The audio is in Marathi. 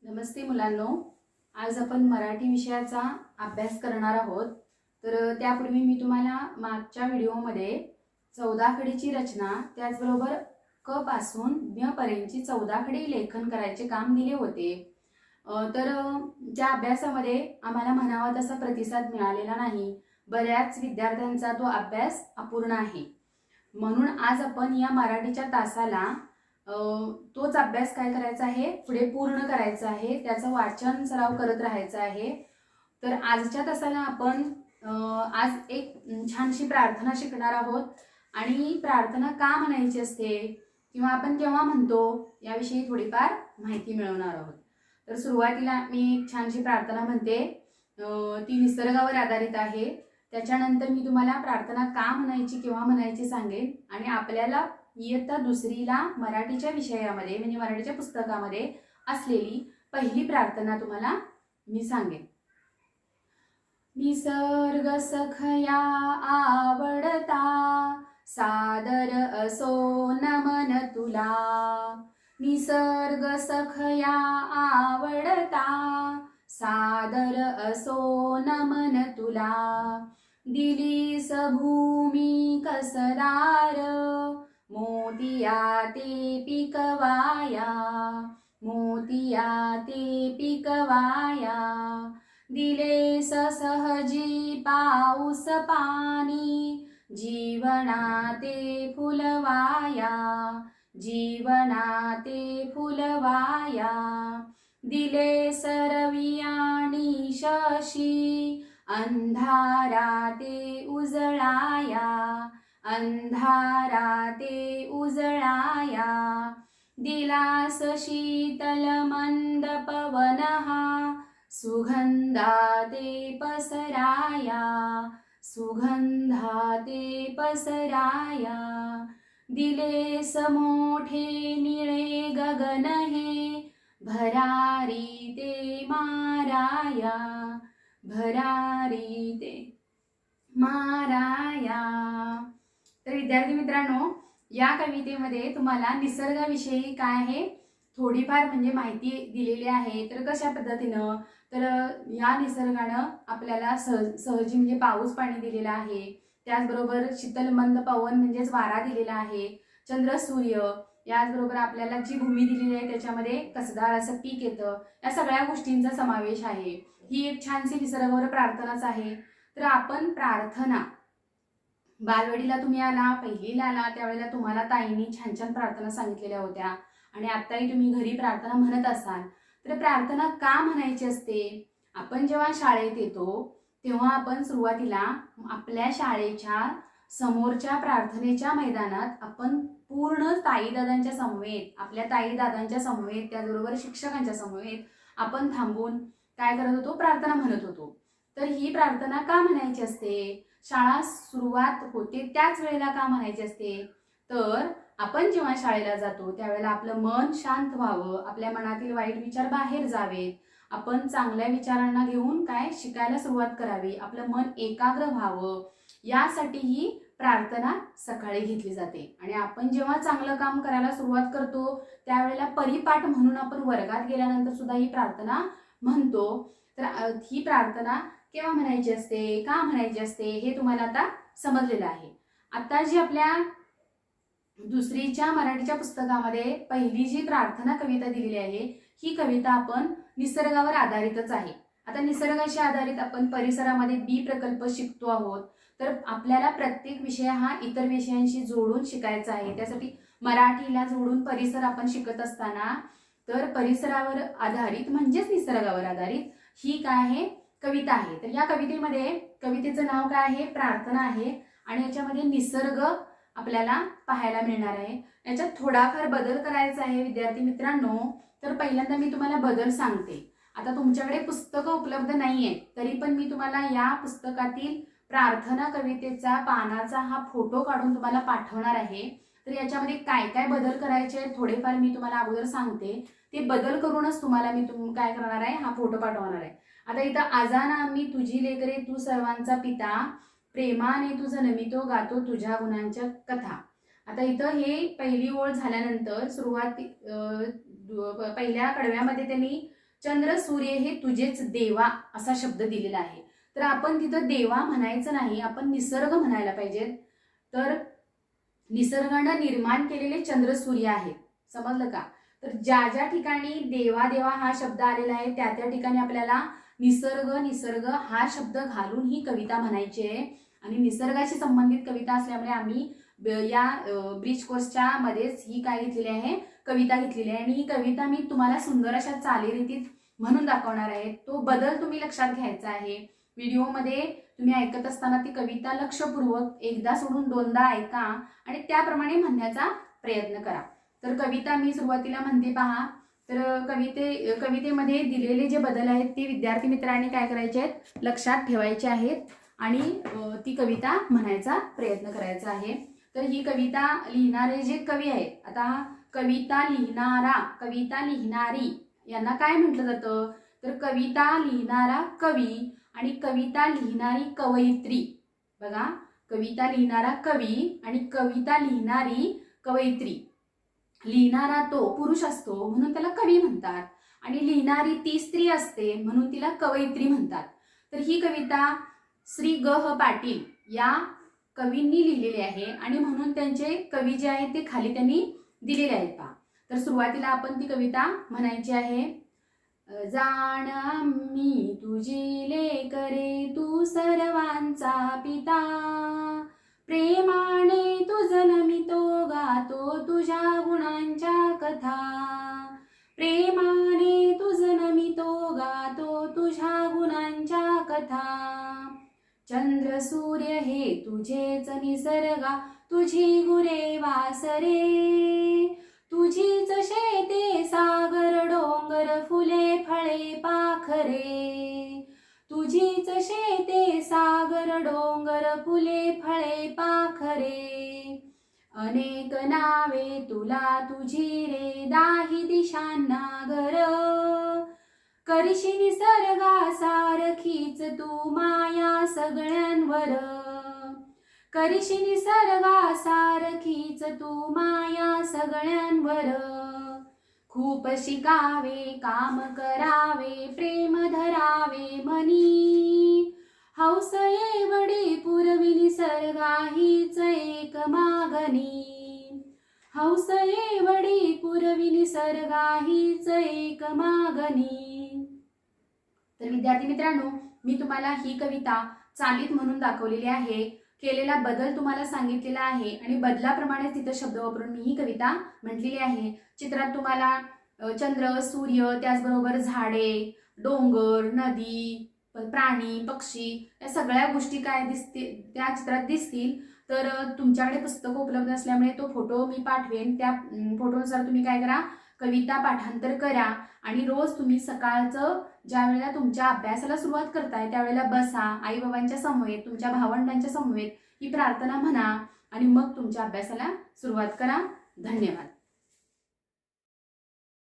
नमस्ते मुलांनो, आज आपण मराठी विषयाचा अभ्यास करणार आहोत। तर त्यापूर्वी मी तुम्हाला मागच्या व्हिडिओमध्ये 14 खडीची रचना त्याचबरोबर क पासून ज्ञ पर्यंतची 14 खडी लेखन करायचे काम दिले होते। तर त्या अभ्यासामध्ये आम्हाला म्हणावा तसा प्रतिसाद मिळालेला नाही। बऱ्याच विद्यार्थ्यांचा तो अभ्यास अपूर्ण आहे। म्हणून आज आपण या मराठीच्या तासाला तोच अभ्यास काय करायचा आहे, पुढे पूर्ण करायचा आहे, त्याचं वाचन सराव करत राहायचा आहे। तर आजच्या तासाला आपण आज एक छानशी प्रार्थना शिकणार आहोत आणि प्रार्थना का म्हणायची असते किंवा आपण केव्हा म्हणतो याविषयी थोडीफार माहिती मिळवणार आहोत। तर सुरुवातीला मी एक छानशी प्रार्थना म्हणते, ती निसर्गावर आधारित आहे। त्याच्यानंतर मी तुम्हाला प्रार्थना का म्हणायची केव्हा म्हणायची सांगेन आणि आपल्याला इयत्ता दुसरीला मराठीच्या विषयामध्ये म्हणजे मराठीच्या पुस्तकामध्ये असलेली पहिली प्रार्थना तुम्हाला मी सांगेन। निसर्ग सखया आवडता, सादर असो नमन तुला। निसर्ग सखया आवडता, सादर असो नमन तुला। दिलीस भूमी कसदार, मोतिया ते पिकवाया, मोतिया ते पिकवाया। दिलेस सहजी पाऊस पाणी, जीवना ते फुलवाया, जीवना ते फुलवाया। दिलेस रवी आणि शशी, अंधारा ते उजळाया, अंधारा ते उजळाया। दिलास शीतल मंद पवन हा, सुगंधा ते पसराया, सुगंधा ते पसराया। दिलेस मोठे निळे गगन हे, भरारी ते माराया, भरारी ते माराया। तर विद्यार्थी मित्रांनो, या कवितेमध्ये तुम्हाला निसर्गाविषयी काय आहे थोडीफार म्हणजे माहिती दिलेली आहे। तर कशा पद्धतीनं, तर या निसर्गानं आपल्याला सहजी म्हणजे पाऊस पाणी दिलेला आहे, त्याचबरोबर शीतल मंद पवन म्हणजेच वारा दिलेला आहे, चंद्र सूर्य, याचबरोबर आपल्याला जी भूमी दिलेली आहे त्याच्यामध्ये कसदार असं पीक येतं, या सगळ्या गोष्टींचा समावेश आहे। ही एक छानशी निसर्गावर प्रार्थनाच आहे। तर आपण प्रार्थना बालवाडीला तुम्ही आला, पहिलीला आला, त्यावेळेला तुम्हाला ताईंनी छान छान प्रार्थना सांगितलेल्या होत्या आणि आत्ताही तुम्ही घरी प्रार्थना म्हणत असाल। तर प्रार्थना का म्हणायची असते? आपण जेव्हा शाळेत येतो तेव्हा आपण सुरुवातीला आपल्या शाळेच्या समोरच्या प्रार्थनेच्या मैदानात आपण पूर्ण ताईदादांच्या समवेत, आपल्या ताईदादांच्या समवेत, त्याचबरोबर शिक्षकांच्या समवेत आपण थांबून काय करत होतो, प्रार्थना म्हणत होतो। तर ही प्रार्थना का म्हणायची असते? शाळा सुरुवात होते त्याच वेळेला का म्हणायची असते? तर आपण जेव्हा शाळेला जातो त्यावेळेला आपलं मन शांत व्हावं, आपल्या मनातील वाईट विचार बाहेर जावेत, आपण चांगल्या विचारांना घेऊन काय शिकायला सुरुवात करावी, आपलं मन एकाग्र व्हावं, यासाठी ही प्रार्थना सकाळी घेतली जाते। आणि आपण जेव्हा चांगलं काम करायला सुरुवात करतो त्यावेळेला परिपाठ म्हणून आपण वर्गात गेल्यानंतर सुद्धा ही प्रार्थना म्हणतो। तर ही प्रार्थना केव्हा म्हणायची असते, का म्हणायची असते, हे तुम्हाला आता समजलेलं आहे। आता जी आपल्या दुसरीच्या मराठीच्या पुस्तकामध्ये पहिली जी प्रार्थना कविता दिलेली आहे, ही कविता आपण निसर्गावर आधारितच आहे। आता निसर्गाशी आधारित आपण परिसरामध्ये बी प्रकल्प शिकतो आहोत। तर आपल्याला प्रत्येक विषय हा इतर विषयांशी जोडून शिकायचा आहे। त्यासाठी मराठीला जोडून परिसर आपण शिकत असताना तर परिसरावर आधारित म्हणजेच निसर्गावर आधारित ही काय आहे, कविता आहे। तर या कवितेमध्ये कवितेचं नाव काय आहे, प्रार्थना आहे आणि याच्यामध्ये निसर्ग आपल्याला पाहायला मिळणार आहे। याच्यात थोडाफार बदल करायचा आहे विद्यार्थी मित्रांनो। तर पहिल्यांदा मी तुम्हाला बदल सांगते। आता तुमच्याकडे पुस्तकं उपलब्ध नाहीये तरी पण मी तुम्हाला या पुस्तकातील प्रार्थना कवितेचा पानाचा हा फोटो काढून तुम्हाला पाठवणार आहे। तर याच्यामध्ये काय काय बदल करायचे थोडेफार मी तुम्हाला अगोदर सांगते, ते बदल करूनच तुम्हाला मी काय करणार आहे, हा फोटो पाठवणार आहे। आता इथं आजाना मी तुझी लेकरे तू सर्वांचा पिता, प्रेमाने तू जन्मितो गातो तुझ्या गुणांच्या कथा। आता इथं हे पहिली ओळ झाल्यानंतर सुरुवात पहिल्या कडव्यामध्ये त्यांनी चंद्र सूर्य हे तुझेच देवा असा शब्द दिलेला आहे. तर आपण तिथं देवा म्हणायचं नाही, आपण निसर्ग म्हणायला पाहिजे. तर निसर्गानं निर्माण केलेले चंद्र सूर्य आहेत, समजलं का? तर ज्या ज्या ठिकाणी देवा देवा हा शब्द आलेला आहे त्या त्या ठिकाणी आपल्याला निसर्ग निसर्ग हा शब्द घालून ही कविता म्हणायची आहे. आणि निसर्गाशी संबंधित कविता असल्यामुळे आम्ही या ब्रिज कोर्सच्या मध्येच ही काय घेतलेली आहे, कविता घेतलेली आहे. आणि ही कविता मी तुम्हाला सुंदर अशा चालीरीतीत म्हणून दाखवणार आहे. तो बदल तुम्ही लक्षात घ्यायचा आहे. व्हिडिओमध्ये तुम्ही ऐकत असताना ती कविता लक्षपूर्वक एकदा सोडून दोनदा ऐका आणि त्याप्रमाणे म्हणण्याचा प्रयत्न करा. तर कविता मी सुरुवातीला म्हणते पहा. तर कवितेमध्ये दिलेले जे बदल आहेत ते विद्यार्थी मित्रांनी काय करायचे आहेत, लक्षात ठेवायचे आहेत आणि ती कविता म्हणायचा प्रयत्न करायचा आहे. तर ही कविता लिहिणारे जे कवी आहेत, आता कविता लिहिणारा कविता लिहिणारी यांना काय म्हटलं जातं, तर कविता लिहिणारा कवी आणि कविता लिहिणारी कवयित्री. बघा, कविता लिहिणारा कवी आणि कविता लिहिणारी कवयित्री. लिहिणारा तो पुरुष असतो म्हणून त्याला कवी म्हणतात आणि लिहिणारी ती स्त्री असते म्हणून तिला कवयित्री म्हणतात. तर ही कविता श्री ग ह पाटील या कवींनी लिहिलेली आहे आणि म्हणून त्यांचे कवी जे आहेत ते खाली त्यांनी दिलेले आहेत पहा. तर सुरुवातीला आपण ती कविता म्हणायची आहे. जाण आम्ही तुझी लेकरे, तू सर्वांचा पिता, प्रेमाने तू जन्मितो गातो तुझ्या गुणांच्या कथा, प्रेमाने तू जन्मितो गातो तुझ्या गुणांच्या कथा. चंद्र सूर्य हे तुझेच निसर्गा, तुझी गुरे वासरे, तुझीच शेते सागर डोंगर फुले फळे पाखरे, तुझीच शेते सागर डोंगर फुले फळे पाखरे. अनेक नावे तुला तुझी रे, दाही दिशांना घर, करशी निसर्गा सारखीच तू माया सगळ्यांवर, करशी निसर्गा सारखीच तू माया सगळ्यांवर. खूप शिकावे काम करावे प्रेम धरावे मनी, हौस एवढी पुरवी निसर्गा हीच एक मागणी, हौस एवढी पुरवी निसर्गा हीच एक मागणी. तर विद्यार्थी मित्रांनो, मी तुम्हाला ही कविता चालीत म्हणून दाखवलेली आहे. केलेला बदल तुम्हाला सांगितलेला आहे आणि बदलाप्रमाणे तिथं शब्द वापरून मी ही कविता म्हटलेली आहे. चित्रात तुम्हाला चंद्र सूर्य त्याचबरोबर झाडे डोंगर नदी प्राणी पक्षी या सगळ्या गोष्टी काय दिसतील त्या चित्रात दिसतील. तर तुमच्याकडे पुस्तक उपलब्ध असल्यामुळे तो फोटो मी पाठवेन. त्या फोटोनुसार तुम्ही काय करा, कविता पाठांतर करा आणि रोज तुम्ही सकाळचं ज्या वेळेला तुमच्या अभ्यासाला सुरुवात करताय त्यावेळेला बसा, आई बाबांच्या समवेत तुमच्या भावंडांच्या समवेत ही प्रार्थना म्हणा आणि मग तुमच्या अभ्यासाला सुरुवात करा. धन्यवाद.